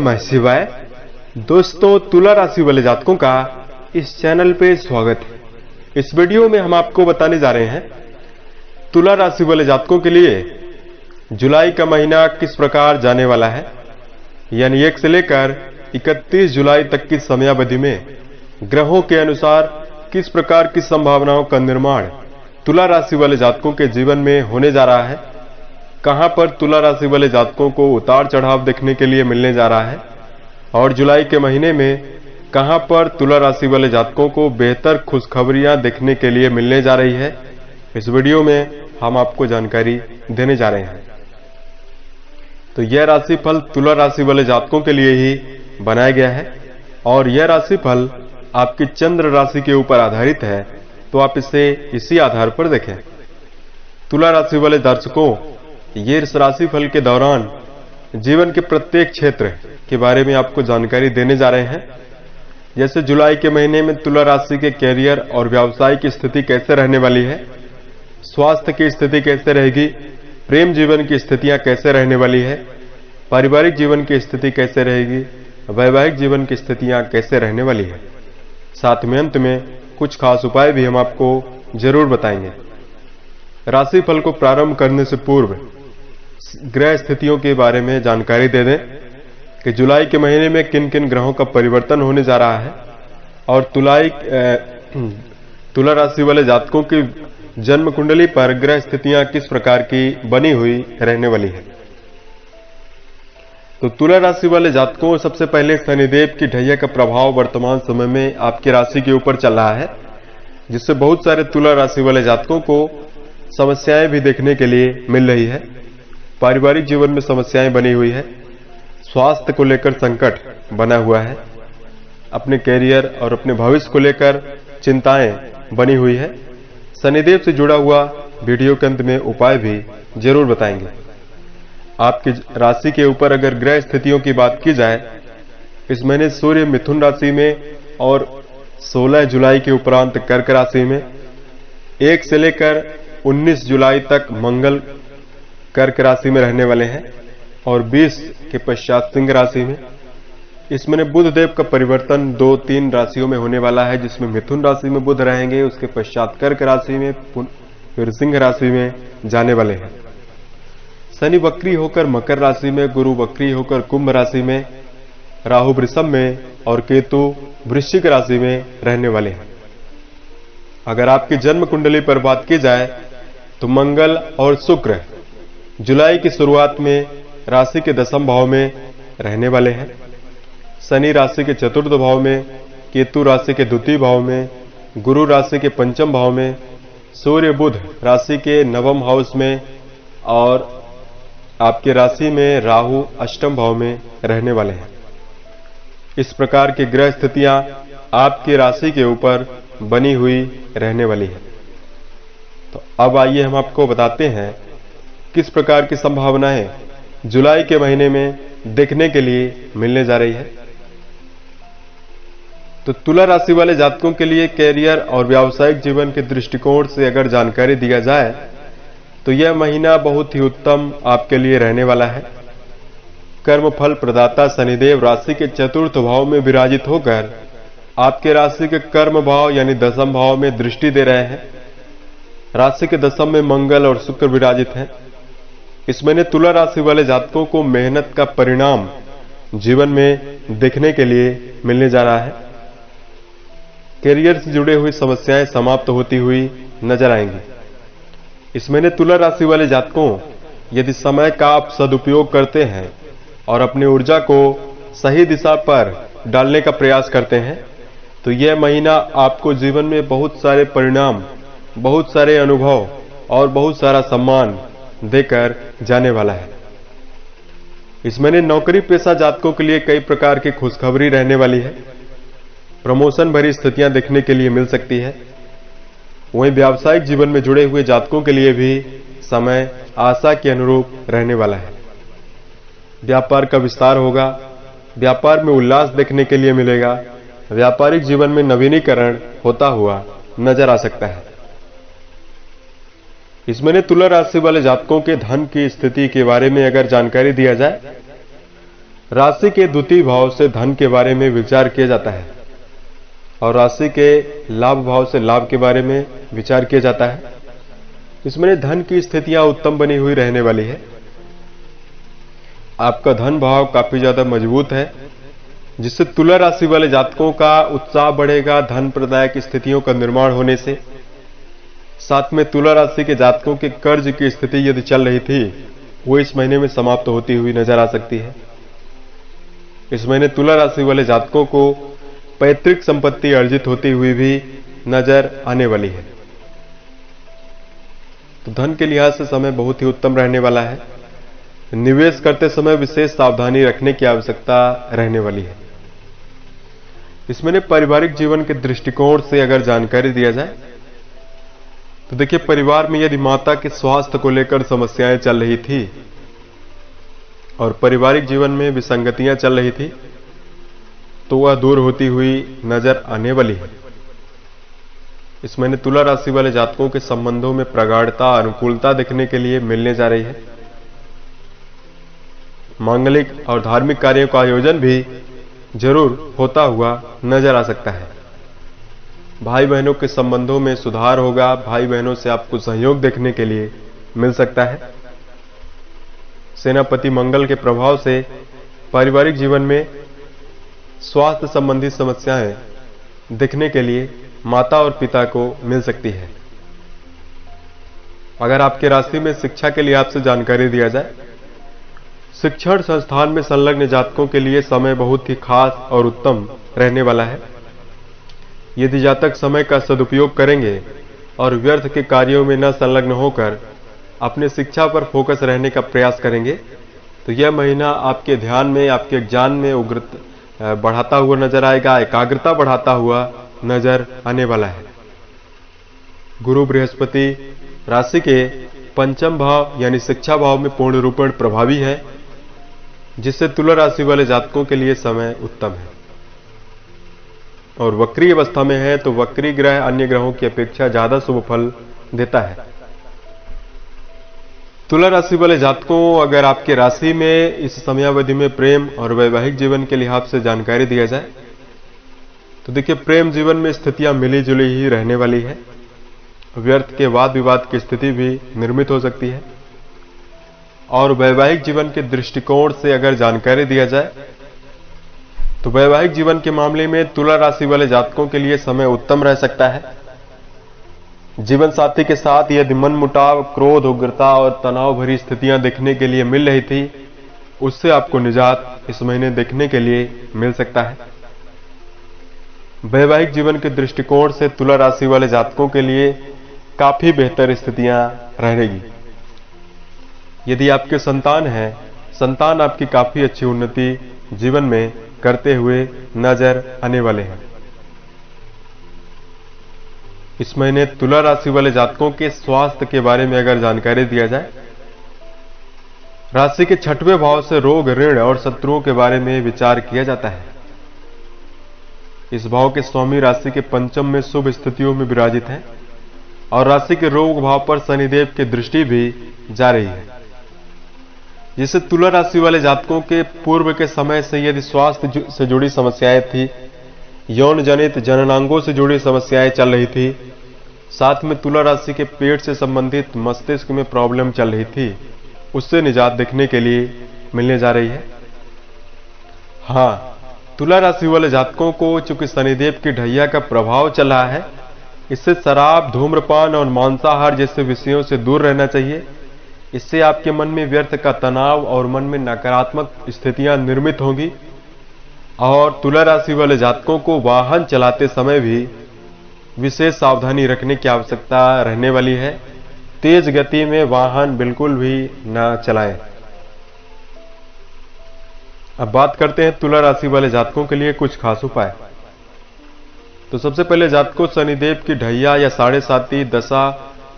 नमः शिवाय। दोस्तों, तुला राशि वाले जातकों का इस चैनल पे स्वागत है। इस वीडियो में हम आपको बताने जा रहे हैं तुला राशि वाले जातकों के लिए जुलाई का महीना किस प्रकार जाने वाला है, यानी 1 से लेकर 31 जुलाई तक की समयावधि में ग्रहों के अनुसार किस प्रकार की संभावनाओं का निर्माण तुला राशि वाले जातकों के जीवन में होने जा रहा है, कहां पर तुला राशि वाले जातकों को उतार चढ़ाव देखने के लिए मिलने जा रहा है और जुलाई के महीने में कहां पर तुला राशि वाले जातकों को बेहतर खुशखबरियां देखने के लिए मिलने जा रही है। इस वीडियो में हम आपको जानकारी देने जा रहे हैं। तो यह राशिफल तुला राशि वाले जातकों के लिए ही बनाया गया है और यह राशिफल आपकी चंद्र राशि के ऊपर आधारित है, तो आप इसे इसी आधार पर देखें। तुला राशि वाले दर्शकों, ये इस राशिफल के दौरान जीवन के प्रत्येक क्षेत्र के बारे में आपको जानकारी देने जा रहे हैं। जैसे जुलाई के महीने में तुला राशि के कैरियर और व्यवसाय की स्थिति कैसे रहने वाली है, स्वास्थ्य की स्थिति कैसे रहेगी, प्रेम जीवन की स्थितियां कैसे रहने वाली है, पारिवारिक जीवन की स्थिति कैसे रहेगी, वैवाहिक जीवन की स्थितियां कैसे रहने वाली है। साथ में अंत में कुछ खास उपाय भी हम आपको जरूर बताएंगे। राशिफल को प्रारंभ करने से पूर्व ग्रह स्थितियों के बारे में जानकारी दे दें कि जुलाई के महीने में किन किन ग्रहों का परिवर्तन होने जा रहा है और तुला राशि वाले जातकों की जन्म कुंडली पर ग्रह स्थितियां किस प्रकार की बनी हुई रहने वाली है। तो तुला राशि वाले जातकों, सबसे पहले शनिदेव की ढैया का प्रभाव वर्तमान समय में आपकी राशि के ऊपर चल रहा है, जिससे बहुत सारे तुला राशि वाले जातकों को समस्याएं भी देखने के लिए मिल रही है। पारिवारिक जीवन में समस्याएं बनी हुई है, स्वास्थ्य को लेकर संकट बना हुआ है, अपने कैरियर और अपने भविष्य को लेकर चिंताएं बनी हुई है। शनिदेव से जुड़ा हुआ वीडियो के अंत में उपाय भी जरूर बताएंगे। आपकी राशि के ऊपर अगर ग्रह स्थितियों की बात की जाए, इस महीने सूर्य मिथुन राशि में और 16 जुलाई के उपरांत कर्क राशि में, 1 से लेकर 19 जुलाई तक मंगल कर्क राशि में रहने वाले हैं और 20 के पश्चात सिंह राशि में। इस महीने बुध देव का परिवर्तन 2-3 राशियों में होने वाला है, जिसमें मिथुन राशि में बुध रहेंगे, उसके पश्चात कर्क राशि में, फिर सिंह राशि में जाने वाले हैं। शनि वक्री होकर मकर राशि में, गुरु वक्री होकर कुंभ राशि में, राहु वृषभ में और केतु वृश्चिक राशि में रहने वाले हैं। अगर आपकी जन्म कुंडली पर बात की जाए तो मंगल और शुक्र जुलाई की शुरुआत में राशि के 10वें भाव में रहने वाले हैं। शनि राशि के 4th भाव में, केतु राशि के 2य भाव में, गुरु राशि के 5वें भाव में, सूर्य बुध राशि के 9वें हाउस में और आपके राशि में राहु 8वें भाव में रहने वाले हैं। इस प्रकार की ग्रह स्थितियां आपकी राशि के ऊपर बनी हुई रहने वाली है। तो अब आइए हम आपको बताते हैं किस प्रकार की संभावनाएं जुलाई के महीने में देखने के लिए मिलने जा रही है। तो तुला राशि वाले जातकों के लिए कैरियर और व्यावसायिक जीवन के दृष्टिकोण से अगर जानकारी दिया जाए तो यह महीना बहुत ही उत्तम आपके लिए रहने वाला है। कर्मफल प्रदाता शनिदेव राशि के 4th भाव में विराजित होकर आपके राशि के कर्म भाव यानी 10वें भाव में दृष्टि दे रहे हैं। राशि के 10वें में मंगल और शुक्र विराजित हैं। इस महीने तुला राशि वाले जातकों को मेहनत का परिणाम जीवन में देखने के लिए मिलने जा रहा है। कैरियर से जुड़े हुई समस्याएं समाप्त होती हुई नजर आएंगी। इस महीने तुला राशि वाले जातकों, यदि समय का आप सदुपयोग करते हैं और अपनी ऊर्जा को सही दिशा पर डालने का प्रयास करते हैं, तो यह महीना आपको जीवन में बहुत सारे परिणाम, बहुत सारे अनुभव और बहुत सारा सम्मान देकर जाने वाला है। इस महीने नौकरी पेशा जातकों के लिए कई प्रकार की खुशखबरी रहने वाली है। प्रमोशन भरी स्थितियां देखने के लिए मिल सकती है। वहीं व्यावसायिक जीवन में जुड़े हुए जातकों के लिए भी समय आशा के अनुरूप रहने वाला है। व्यापार का विस्तार होगा, व्यापार में उल्लास देखने के लिए मिलेगा, व्यापारिक जीवन में नवीनीकरण होता हुआ नजर आ सकता है। इस महीने तुला राशि वाले जातकों के धन की स्थिति के बारे में अगर जानकारी दिया जाए राशि के द्वितीय भाव से धन के बारे में विचार किया जाता है और राशि के लाभ भाव से लाभ के बारे में विचार किया जाता है। इसमें धन की स्थितियां उत्तम बनी हुई रहने वाली है। आपका धन भाव काफी ज्यादा मजबूत है, जिससे तुला राशि वाले जातकों का उत्साह बढ़ेगा धन प्रदायक स्थितियों का निर्माण होने से। साथ में तुला राशि के जातकों के कर्ज की स्थिति यदि चल रही थी वो इस महीने में समाप्त होती हुई नजर आ सकती है। इस महीने तुला राशि वाले जातकों को पैतृक संपत्ति अर्जित होती हुई भी नजर आने वाली है। तो धन के लिहाज से समय बहुत ही उत्तम रहने वाला है। निवेश करते समय विशेष सावधानी रखने की आवश्यकता रहने वाली है। इसमें पारिवारिक जीवन के दृष्टिकोण से अगर जानकारी दिया जाए तो देखिए, परिवार में यदि माता के स्वास्थ्य को लेकर समस्याएं चल रही थी और पारिवारिक जीवन में विसंगतियां चल रही थी तो वह दूर होती हुई नजर आने वाली है। इस महीने तुला राशि वाले जातकों के संबंधों में प्रगाढ़ता अनुकूलता देखने के लिए मिलने जा रही है। मांगलिक और धार्मिक कार्यों का आयोजन भी जरूर होता हुआ नजर आ सकता है। भाई बहनों के संबंधों में सुधार होगा। भाई बहनों से आपको सहयोग देखने के लिए मिल सकता है। सेनापति मंगल के प्रभाव से पारिवारिक जीवन में स्वास्थ्य संबंधी समस्याएं देखने के लिए माता और पिता को मिल सकती है। अगर आपके राशि में शिक्षा के लिए आपसे जानकारी दिया जाए, शिक्षण संस्थान में संलग्न जातकों के लिए समय बहुत ही खास और उत्तम रहने वाला है। यदि जातक समय का सदुपयोग करेंगे और व्यर्थ के कार्यों में न संलग्न होकर अपने शिक्षा पर फोकस रहने का प्रयास करेंगे तो यह महीना आपके ध्यान में, आपके ज्ञान में उग्रता बढ़ाता हुआ नजर आएगा, एकाग्रता बढ़ाता हुआ नजर आने वाला है। गुरु बृहस्पति राशि के पंचम भाव यानी शिक्षा भाव में पूर्ण रूपेण प्रभावी है, जिससे तुला राशि वाले जातकों के लिए समय उत्तम है। और वक्री अवस्था में है तो वक्री ग्रह अन्य ग्रहों की अपेक्षा ज्यादा शुभ फल देता है। तुला राशि वाले जातकों, अगर आपके राशि में इस समयावधि में प्रेम और वैवाहिक जीवन के लिहाज से जानकारी दिया जाए तो देखिए, प्रेम जीवन में स्थितियां मिली जुली ही रहने वाली है। व्यर्थ के वाद विवाद की स्थिति भी निर्मित हो सकती है। और वैवाहिक जीवन के दृष्टिकोण से अगर जानकारी दिया जाए तो वैवाहिक जीवन के मामले में तुला राशि वाले जातकों के लिए समय उत्तम रह सकता है। जीवन साथी के साथ यदि मनमुटाव, क्रोध, उग्रता और तनाव भरी स्थितियां देखने के लिए मिल रही थी, उससे आपको निजात इस महीने देखने के लिए मिल सकता है। वैवाहिक जीवन के दृष्टिकोण से तुला राशि वाले जातकों के लिए काफी बेहतर स्थितियां रहेगी। यदि आपके संतान है, संतान आपकी काफी अच्छी उन्नति जीवन में करते हुए नजर आने वाले हैं। इस महीने तुला राशि वाले जातकों के स्वास्थ्य के बारे में अगर जानकारी दिया जाए, राशि के छठवें भाव से रोग, ऋण और शत्रुओं के बारे में विचार किया जाता है। इस भाव के स्वामी राशि के पंचम में शुभ स्थितियों में विराजित हैं और राशि के रोग भाव पर शनिदेव की दृष्टि भी जा रही है, जिससे तुला राशि वाले जातकों के पूर्व के समय से यदि स्वास्थ्य से जुड़ी समस्याएं थी, यौन जनित जननांगों से जुड़ी समस्याएं चल रही थी, साथ में तुला राशि के पेट से संबंधित मस्तिष्क में प्रॉब्लम चल रही थी, उससे निजात देखने के लिए मिलने जा रही है। हाँ, तुला राशि वाले जातकों को चूंकि शनिदेव की ढैया का प्रभाव चल रहा है, इससे शराब, धूम्रपान और मांसाहार जैसे विषयों से दूर रहना चाहिए। इससे आपके मन में व्यर्थ का तनाव और मन में नकारात्मक स्थितियां निर्मित होंगी। और तुला राशि वाले जातकों को वाहन चलाते समय भी विशेष सावधानी रखने की आवश्यकता रहने वाली है। तेज गति में वाहन बिल्कुल भी न चलाएं। अब बात करते हैं तुला राशि वाले जातकों के लिए कुछ खास उपाय। तो सबसे पहले जातकों शनिदेव की ढैया या 7.5 दशा,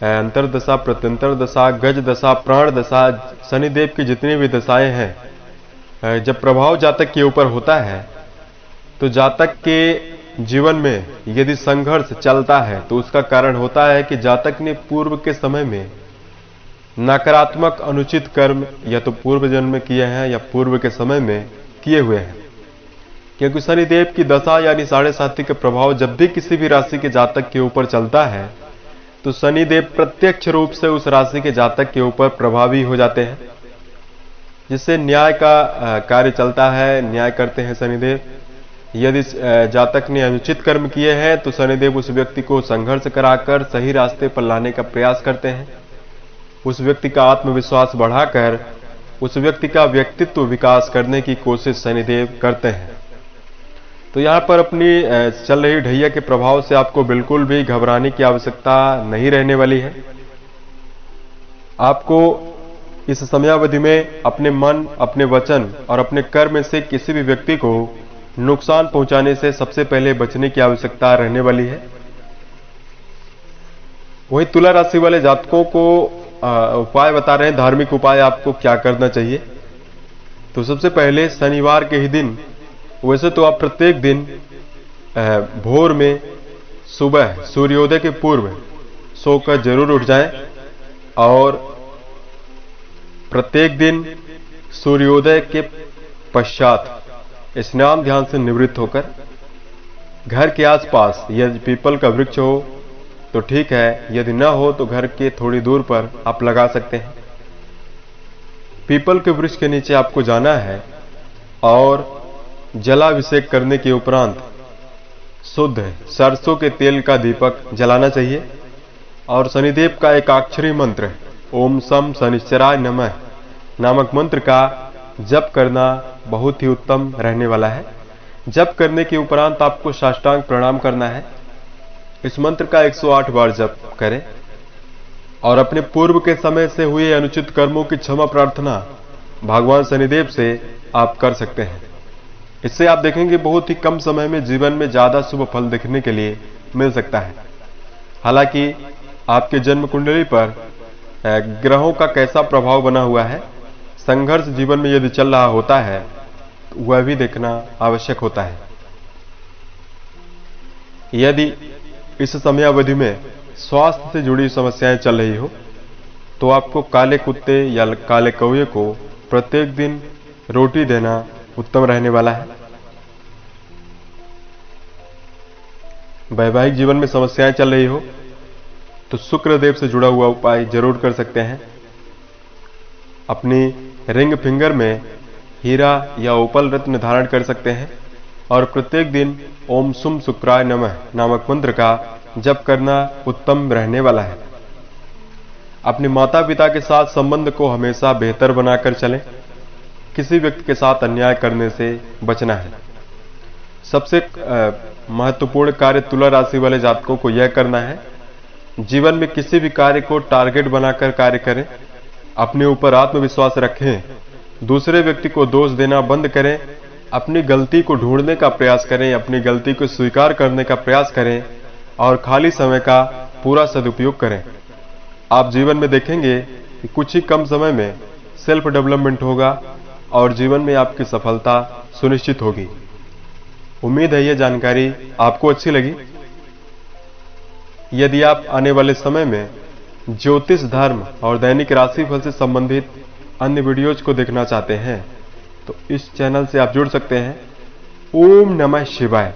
अंतरदशा, प्रत्यंतर दशा, गज दशा, प्राण दशा, शनिदेव की जितनी भी दशाएं हैं, जब प्रभाव जातक के ऊपर होता है तो जातक के जीवन में यदि संघर्ष चलता है तो उसका कारण होता है कि जातक ने पूर्व के समय में नकारात्मक अनुचित कर्म या तो पूर्व जन्म में किए हैं या पूर्व के समय में किए हुए हैं, क्योंकि शनिदेव की दशा यानी 7.5 के प्रभाव जब भी किसी भी राशि के जातक के ऊपर चलता है तो शनिदेव प्रत्यक्ष रूप से उस राशि के जातक के ऊपर प्रभावी हो जाते हैं, जिससे न्याय का कार्य चलता है, न्याय करते हैं शनिदेव। यदि जातक ने अनुचित कर्म किए हैं तो शनिदेव उस व्यक्ति को संघर्ष कराकर सही रास्ते पर लाने का प्रयास करते हैं, उस व्यक्ति का आत्मविश्वास बढ़ाकर उस व्यक्ति का व्यक्तित्व विकास करने की कोशिश शनिदेव करते हैं। तो यहाँ पर अपनी चल रही ढैया के प्रभाव से आपको बिल्कुल भी घबराने की आवश्यकता नहीं रहने वाली है। आपको इस समयावधि में अपने मन, अपने वचन और अपने कर्म से किसी भी व्यक्ति को नुकसान पहुंचाने से सबसे पहले बचने की आवश्यकता रहने वाली है। वही तुला राशि वाले जातकों को उपाय बता रहे हैं, धार्मिक उपाय आपको क्या करना चाहिए। तो सबसे पहले शनिवार के ही दिन, वैसे तो आप प्रत्येक दिन भोर में सुबह सूर्योदय के पूर्व सोकर जरूर उठ जाएं और प्रत्येक दिन सूर्योदय के पश्चात स्नान ध्यान से निवृत्त होकर घर के आसपास यदि पीपल का वृक्ष हो तो ठीक है, यदि न हो तो घर के थोड़ी दूर पर आप लगा सकते हैं। पीपल के वृक्ष के नीचे आपको जाना है और जलाभिषेक करने के उपरांत शुद्ध सरसों के तेल का दीपक जलाना चाहिए और शनिदेव का एकाक्षरी मंत्र ओम सम शनिश्चराय नमः नामक मंत्र का जप करना बहुत ही उत्तम रहने वाला है। जप करने के उपरांत आपको साष्टांग प्रणाम करना है। इस मंत्र का 108 बार जप करें और अपने पूर्व के समय से हुए अनुचित कर्मों की क्षमा प्रार्थना भगवान शनिदेव से आप कर सकते हैं। इससे आप देखेंगे बहुत ही कम समय में जीवन में ज्यादा शुभ फल देखने के लिए मिल सकता है। हालांकि आपके जन्म कुंडली पर ग्रहों का कैसा प्रभाव बना हुआ है, संघर्ष जीवन में यदि चल रहा होता है तो वह भी देखना आवश्यक होता है। यदि इस समयावधि में स्वास्थ्य से जुड़ी समस्याएं चल रही हो तो आपको काले कुत्ते या काले कौवे को प्रत्येक दिन रोटी देना उत्तम रहने वाला है। वैवाहिक जीवन में समस्याएं चल रही हो तो शुक्रदेव से जुड़ा हुआ उपाय जरूर कर सकते हैं। अपनी रिंग फिंगर में हीरा या ओपल रत्न धारण कर सकते हैं और प्रत्येक दिन ओम सुम शुक्राय नमः नामक मंत्र का जप करना उत्तम रहने वाला है। अपने माता पिता के साथ संबंध को हमेशा बेहतर बनाकर चलें, किसी व्यक्ति के साथ अन्याय करने से बचना है। सबसे महत्वपूर्ण कार्य तुला राशि वाले जातकों को यह करना है, जीवन में किसी भी कार्य को टारगेट बनाकर कार्य करें, अपने ऊपर आत्मविश्वास रखें, दूसरे व्यक्ति को दोष देना बंद करें, अपनी गलती को ढूंढने का प्रयास करें, अपनी गलती को स्वीकार करने का प्रयास करें और खाली समय का पूरा सदुपयोग करें। आप जीवन में देखेंगे कि कुछ ही कम समय में सेल्फ डेवलपमेंट होगा और जीवन में आपकी सफलता सुनिश्चित होगी। उम्मीद है यह जानकारी आपको अच्छी लगी। यदि आप आने वाले समय में ज्योतिष, धर्म और दैनिक राशिफल से संबंधित अन्य वीडियोज को देखना चाहते हैं तो इस चैनल से आप जुड़ सकते हैं। ओम नमः शिवाय।